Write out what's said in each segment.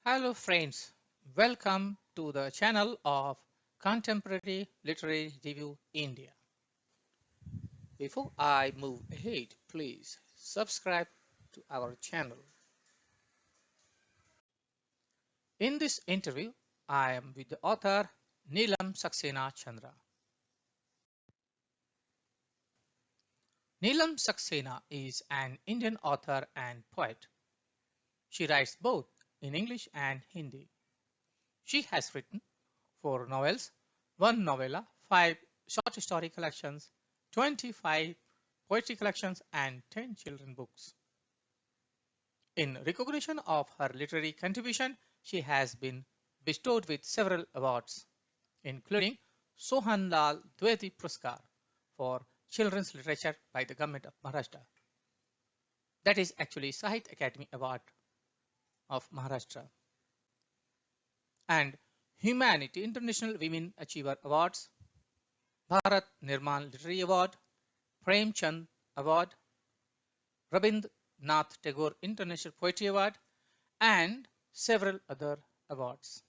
Hello friends, welcome to the channel of Contemporary Literary Review India. Before I move ahead, please subscribe to our channel. In this interview, I am with the author Neelam Saxena Chandra. Neelam Saxena is an Indian author and poet. She writes both in English and Hindi. She has written 4 novels, 1 novella, 5 short story collections, 25 poetry collections, and 10 children books. In recognition of her literary contribution, she has been bestowed with several awards, including Sohan Lal Dwivedi Puraskar for children's literature by the government of Maharashtra. That is actually Sahitya Academy Award of Maharashtra, and Humanity International Women Achiever Awards, Bharat Nirman Literary Award, Prem Chand Award, Rabindranath Tagore International Poetry Award, and several other awards.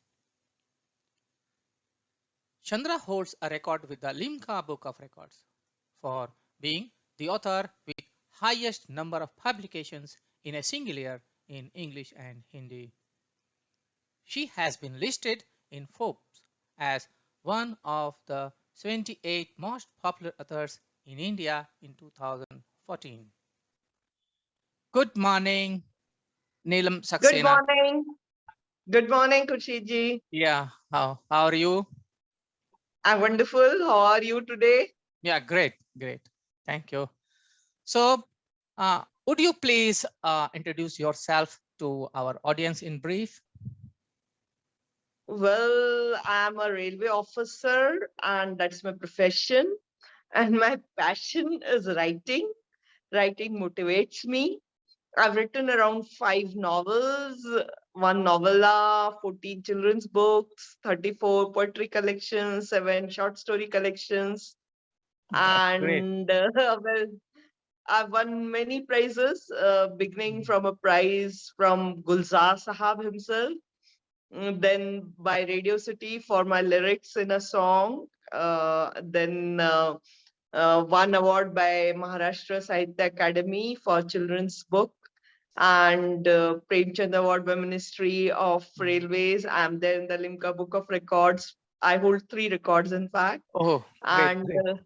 Chandra holds a record with the Limca Book of Records for being the author with highest number of publications in a single year in English and Hindi. She has been listed in Forbes as one of the 78 most popular authors in India in 2014. Good morning, Neelam Good Saxena. morning. Good morning, Kushiji. Yeah, how are you? I'm wonderful. How are you today? Yeah, great. Thank you. So, would you please introduce yourself to our audience in brief? Well, I'm a railway officer, and that's my profession. And my passion is writing. Writing motivates me. I've written around 5 novels, 1 novella, 14 children's books, 34 poetry collections, 7 short story collections, That's great. and well, I've won many prizes, beginning from a prize from Gulzar Sahab himself, then by Radio City for my lyrics in a song, then one award by Maharashtra Sahitya Academy for children's book, and Premchand Award by Ministry of Railways. I'm there in the Limca Book of Records. I hold 3 records, in fact, Oh, great, and great.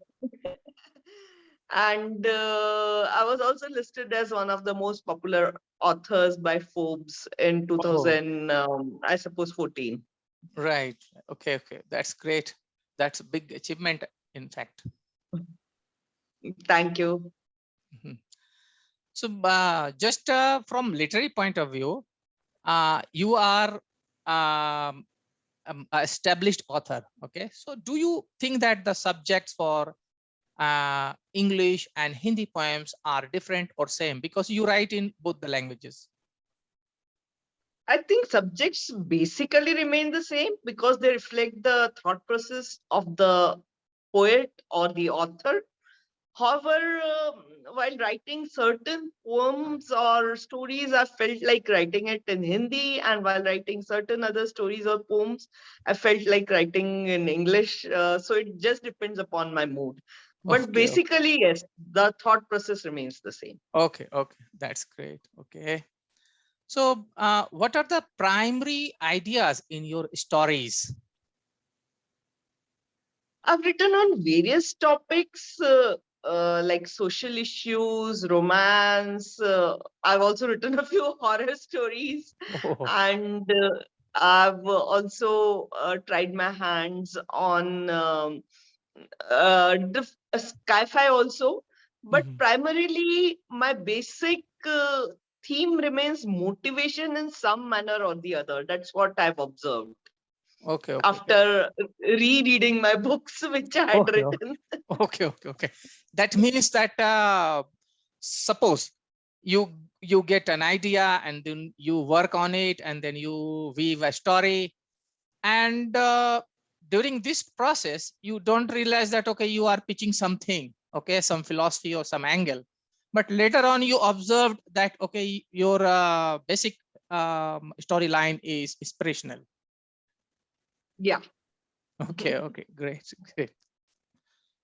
I was also listed as one of the most popular authors by Forbes in Oh, 2000, I suppose, 14. right. Okay. That's great. That's a big achievement, in fact. Thank you. Mhm. So, just from literary point of view, you are established author. Okay. So, do you think that the subjects for English and Hindi poems are different or same because you write in both the languages? I think subjects basically remain the same because they reflect the thought process of the poet or the author. However, while writing certain poems or stories, I felt like writing it in Hindi, and while writing certain other stories or poems, I felt like writing in English. So it just depends upon my mood. But Okay. basically, yes, the thought process remains the same. Okay. That's great. Okay. So, what are the primary ideas in your stories? I've written on various topics like social issues, romance. I've also written a few horror stories, Oh, and I've also tried my hands on sci-fi also. But mhm. primarily, my basic theme remains motivation in some manner or the other. That's what I've observed Okay. after rereading my books which I had Okay. written. Okay. That means that suppose you get an idea and then you work on it and then you weave a story, and during this process you don't realize that okay, you are pitching something, okay, some philosophy or some angle, but later on you observed that okay, your basic storyline is inspirational. Yeah. Okay, okay, great, great.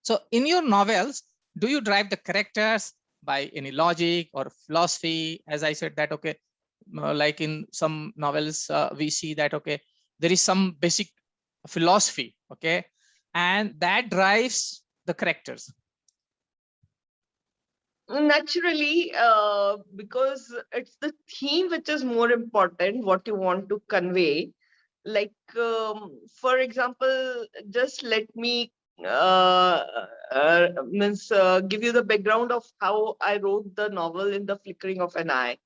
So in your novels, do you drive the characters by any logic or philosophy? As I said that, okay, like in some novels, we see that, okay, there is some basic philosophy, okay, and that drives the characters. Naturally, because it's the theme which is more important, what you want to convey. Like, for example, just let me give you the background of how I wrote the novel In the Flickering of an Eye.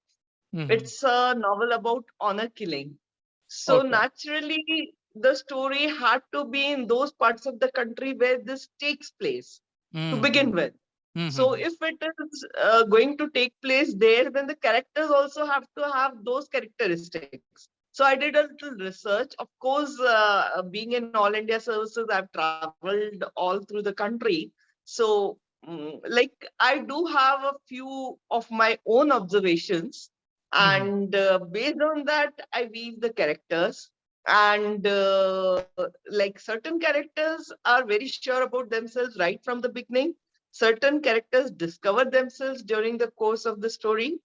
Mhm. It's a novel about honor killing. So Okay. naturally, the story had to be in those parts of the country where this takes place to begin with. So Mhm. if it is going to take place there, then the characters also have to have those characteristics. So I did a little research. Of course, being in All India Services, I've traveled all through the country. So, like, I do have a few of my own observations, Mhm. and based on that, I weave the characters. And like certain characters are very sure about themselves right from the beginning. Certain characters discover themselves during the course of the story.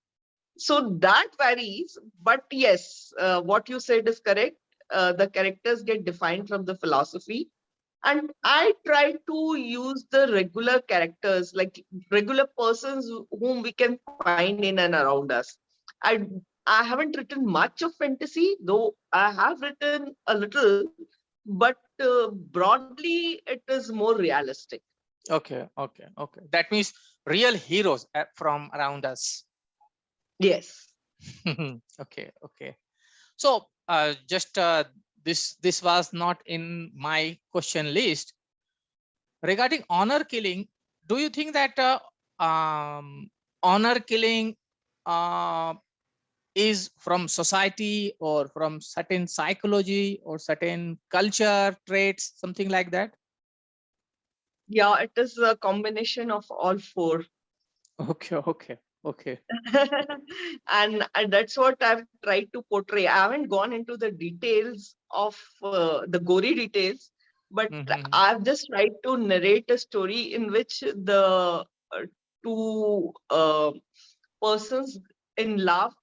So that varies. But yes, what you said is correct. The characters get defined from the philosophy. And I try to use the regular characters, like regular persons whom we can find in and around us. I I haven't written much of fantasy, though I have written a little, but broadly it is more realistic. Okay, okay, okay. That means real heroes from around us. Yes. Okay, okay. So just this was not in my question list. Regarding honor killing, do you think that honor killing uh, is from society or from certain psychology or certain culture traits, something like that? Yeah, it is a combination of all four. Okay, okay, okay. And that's what I've tried to portray. I haven't gone into the details of the gory details, but Mhm. I've just tried to narrate a story in which the two persons in love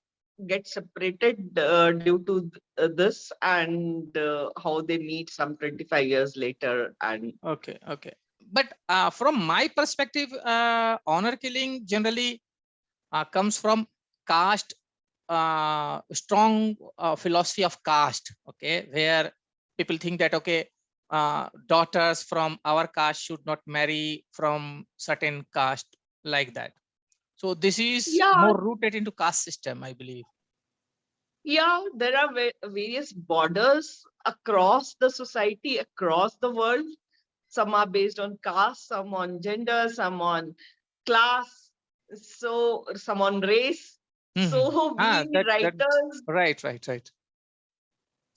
get separated due to this, and how they meet some 25 years later. And Okay, okay. But from my perspective, honor killing generally comes from caste, strong philosophy of caste, okay, where people think that, okay, daughters from our caste should not marry from certain caste, like that. So this is yeah, more rooted into caste system, I believe. yeah, there are various borders across the society, across the world. Some are based on caste, some on gender, some on class, so some on race. Mhm. So Ah, that's right, right, right.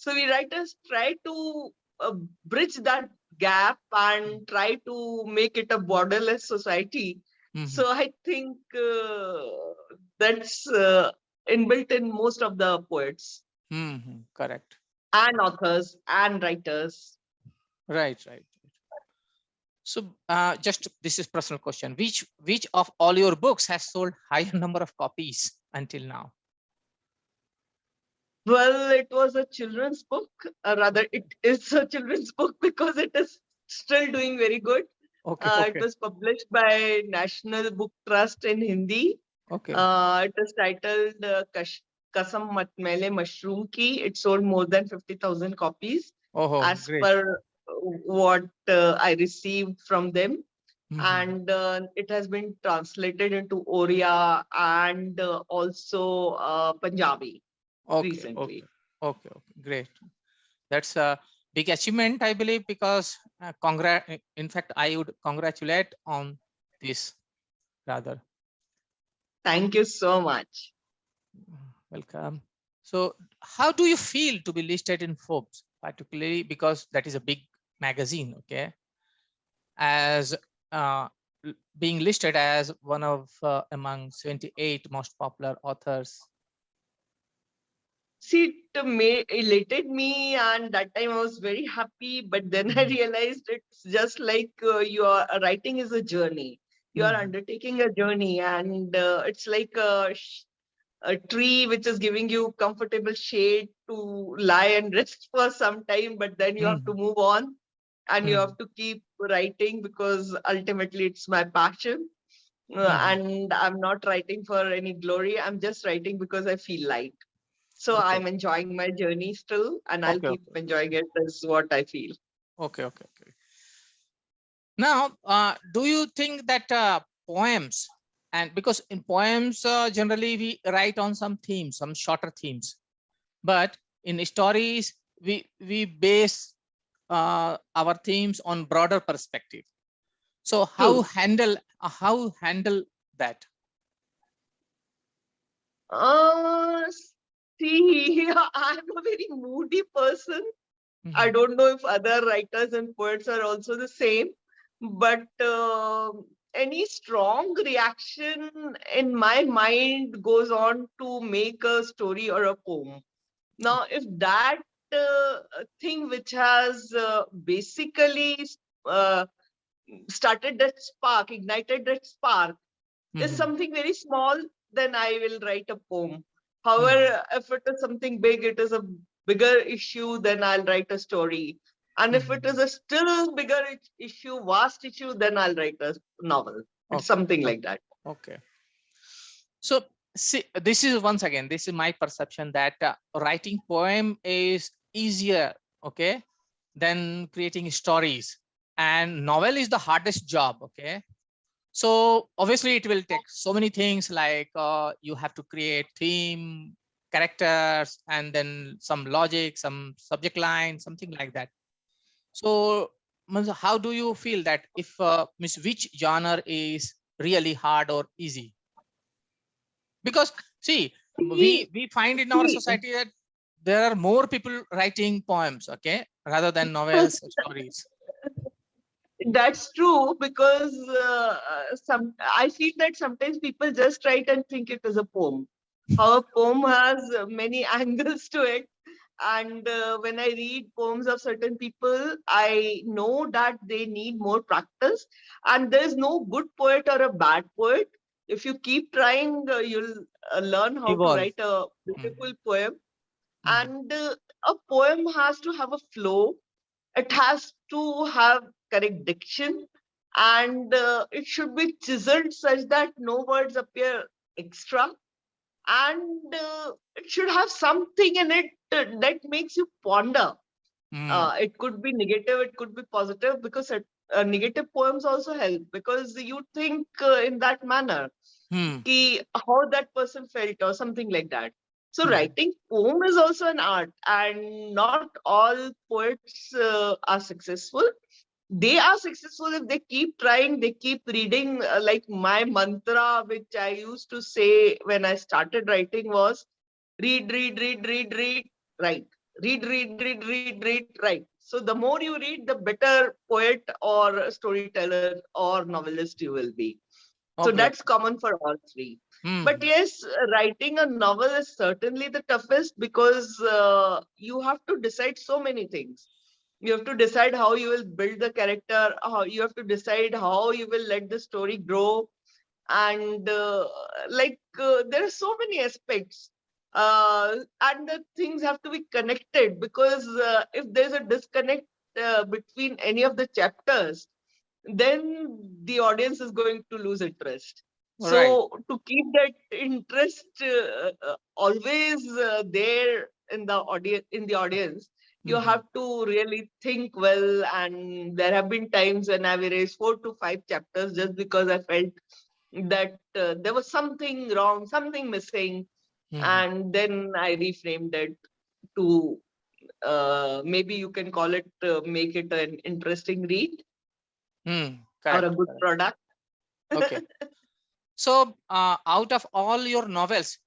we writers try to bridge that gap and try to make it a borderless society. Mhm. So I think that's inbuilt in most of the poets Mhm. Correct. and authors and writers. Right, right. So just this is personal question. Which of all your books has sold higher number of copies until now? Well, it was a children's book. Rather, it is a children's book because it is still doing very good. Okay, It okay, was published by National Book Trust in Hindi. okay. It is titled Kasam Mat Mele Mushroom Ki. It sold more than 50,000 copies Oh, as great. per what I received from them. Mhm. And it has been translated into Oriya and also Punjabi Okay, recently. okay, okay, okay. Great. That's a big achievement, I believe, because in fact, I would congratulate on this rather. Thank you so much. Welcome. So how do you feel to be listed in Forbes, particularly because that is a big magazine, okay? As being listed as one of among 78 most popular authors. See, it elated me, and that time I was very happy. But then I Mhm. realized it's just like your writing is a journey. You are Mhm. undertaking a journey, and it's like a tree which is giving you comfortable shade to lie and rest for some time. But then you have to Mhm. move on, and you Mhm. have to keep writing because ultimately it's my passion. Mhm. And I'm not writing for any glory. I'm just writing because I feel like. So Okay. I'm enjoying my journey still, and I'll Okay. keep Okay. enjoying it is what I feel. Okay. Okay. Okay. Now, do you think that poems, and because in poems generally we write on some themes, some shorter themes, but in stories we base our themes on broader perspective. So True. how handle that? Uh, See, I'm a very moody person. I Mhm. don't know if other writers and poets are also the same, but any strong reaction in my mind goes on to make a story or a poem. Now, if that thing which has basically uh, started that spark, ignited that spark, is Mhm. something very small, then I will write a poem. Mhm. However, if it is something big, it is a bigger issue, then I'll write a story. And if it is Mhm. a still bigger issue, vast issue, then I'll write a novel. It's Okay. something Okay. like that. Okay. So see, this is once again, this is my perception that writing poem is easier, okay, than creating stories. And novel is the hardest job, okay. So obviously it will take so many things like you have to create theme, characters, and then some logic, some subject line, something like that. So how do you feel that if means which genre is really hard or easy? Because see, See, we find in our see, society that there are more people writing poems, okay, rather than novels or stories. that's true because some I feel that sometimes people just write and think it is a poem. How a poem has many angles to it, and when I read poems of certain people, I know that they need more practice. And there is no good poet or a bad poet. If you keep trying, you'll learn how to Evolve. write a Mhm. beautiful poem. Mhm. And a poem has to have a flow, it has to have correct diction, and it should be chiseled such that no words appear extra, and it should have something in it that makes you ponder. Mm. It could be negative, it could be positive, because negative poems also help because you think in that manner Mm. ki, how that person felt or something like that. So Mhm. writing poem is also an art, and not all poets are successful. They are successful if they keep trying, they keep reading. Like my mantra, which I used to say when I started writing, was read, read, read, read, read, write. Read, read, read, read, read, write. So the more you read, the better poet or storyteller or novelist you will be. So Okay. that's Okay. common for all three. But Mhm. yes, writing a novel is certainly the toughest because you have to decide so many things. You have to decide how you will build the character, how you have to decide how you will let the story grow, and there are so many aspects, and the things have to be connected because if there's a disconnect between any of the chapters, then the audience is going to lose interest. Right. So to keep that interest always there in the audience, you Mhm. have to really think well. And there have been times when I've erased 4 to 5 chapters just because I felt that there was something wrong, something missing, Mhm. and then I reframed it to maybe you can call it make it an interesting read Mm. or a Correct. good Correct. product. Okay. So out of all your novels,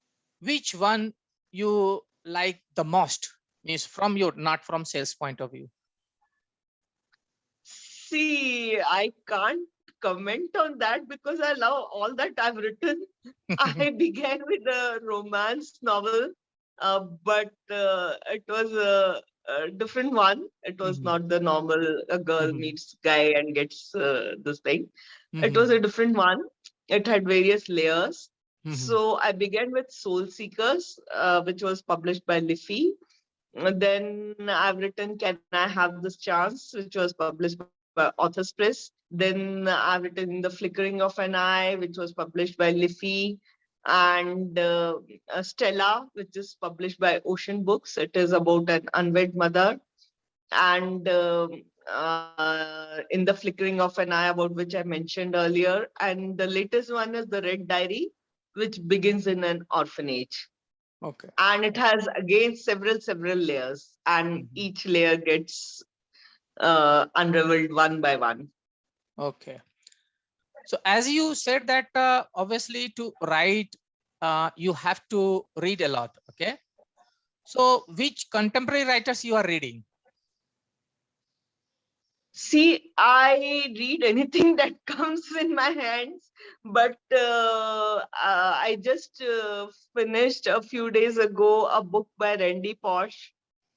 which one you like the most? Means from your, not from sales point of view. See, I can't comment on that because I love all that I've written. I began with a romance novel, but it was a different one. It was Mhm. not the normal a girl Mhm. meets guy and gets this thing. It was a Mhm. different one. It had various layers. Mhm. So I began with Soul Seekers, which was published by Liffey. Then I've written Can I Have This Chance, which was published by Authors Press. Then I've written The Flickering of an Eye, which was published by Liffey. And Stella, which is published by Ocean Books. It is about an unwed mother. And in The Flickering of an Eye, about which I mentioned earlier. And the latest one is The Red Diary, which begins in an orphanage, Okay. and it has again several layers, and Mhm. each layer gets unraveled one by one. Okay. So as you said that obviously to write, you have to read a lot. Okay. So which contemporary writers you are reading? See, I read anything that comes in my hands, but I just finished a few days ago a book by Randy Posh,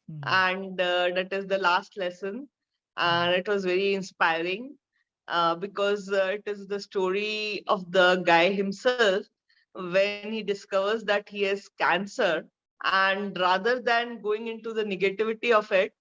Mhm. and that is The Last Lesson. Mhm. And it was very inspiring because it is the story of the guy himself when he discovers that he has cancer. And rather than going into the negativity of it,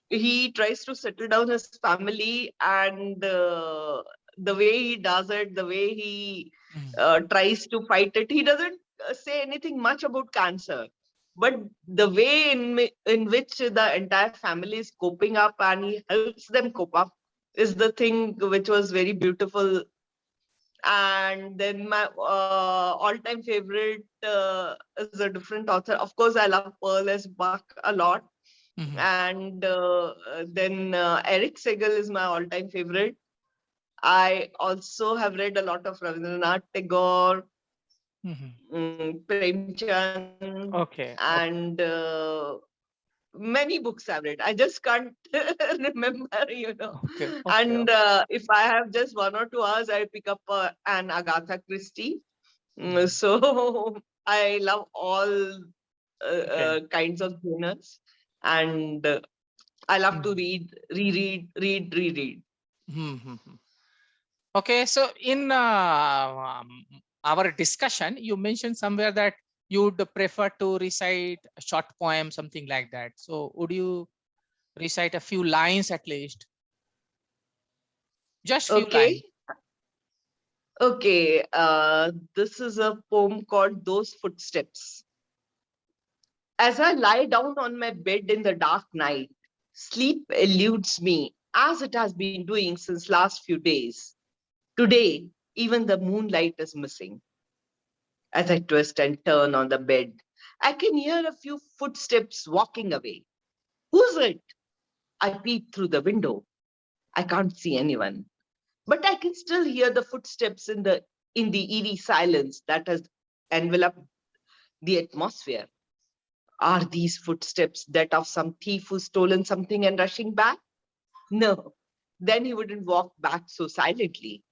he tries to settle down his family, and the way he does it, the way he Mhm. tries to fight it, he doesn't say anything much about cancer, but the way in which the entire family is coping up and he helps them cope up is the thing which was very beautiful. And then my all-time favorite is a different author. Of course, I love Pearl S. Buck a lot. Mhm. And then Eric Segal is my all-time favorite. I also have read a lot of Rabindranath Tagore, Mhm. Premchand, Okay. and many books I've read. I just can't remember. Okay. Okay. And Okay. if I have just 1 or 2 hours, I pick up an Agatha Christie. Mhm. So I love all Okay. kinds of genres, and I love to Mhm. read, reread. Mhm. Okay. So in our discussion, you mentioned somewhere that you would prefer to recite a short poem, something like that. So would you recite a few lines at least? Just few lines. Okay, okay. This is a poem called Those Footsteps. As I lie down on my bed in the dark night, sleep eludes me as it has been doing since last few days. Today, even the moonlight is missing. As I twist and turn on the bed, I can hear a few footsteps walking away. Who's it? I peep through the window. I can't see anyone, but I can still hear the footsteps in the eerie silence that has enveloped the atmosphere. Are these footsteps that of some thief who's stolen something and rushing back? No, then he wouldn't walk back so silently.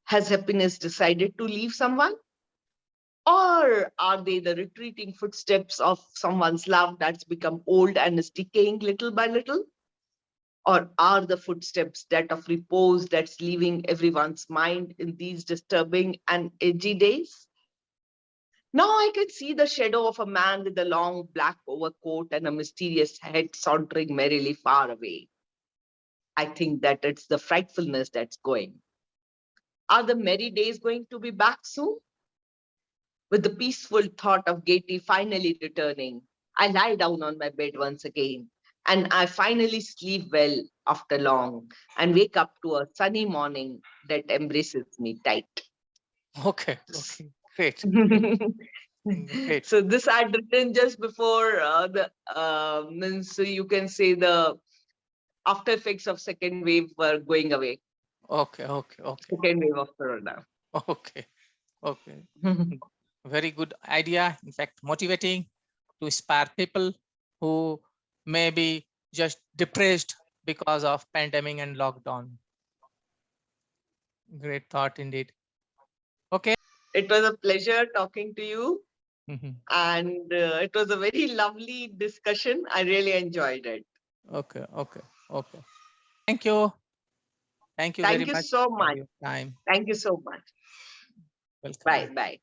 Has happiness decided to leave someone? Or are they the retreating footsteps of someone's love that's become old and is decaying little by little? Or are the footsteps that of repose that's leaving everyone's mind in these disturbing and edgy days? Now I can see the shadow of a man with a long black overcoat and a mysterious head sauntering merrily far away. I think that it's the frightfulness that's going. Are the merry days going to be back soon? With the peaceful thought of gaiety finally returning, I lie down on my bed once again, and I finally sleep well after long and wake up to a sunny morning that embraces me tight. Okay. Okay. Great. Great. Great. So this I had written just before the means so you can say the after effects of second wave were going away. Okay. Okay. Okay. Second wave of corona. Okay. Okay. Very good idea. In fact, motivating to inspire people who may be just depressed because of pandemic and lockdown. Great thought indeed. Okay. It was a pleasure talking to you. And it was a very lovely discussion. I really enjoyed it. Okay, okay, okay. Thank you. Thank you very Thank you much so for much. your time. Thank you so much. Welcome. Bye. Bye.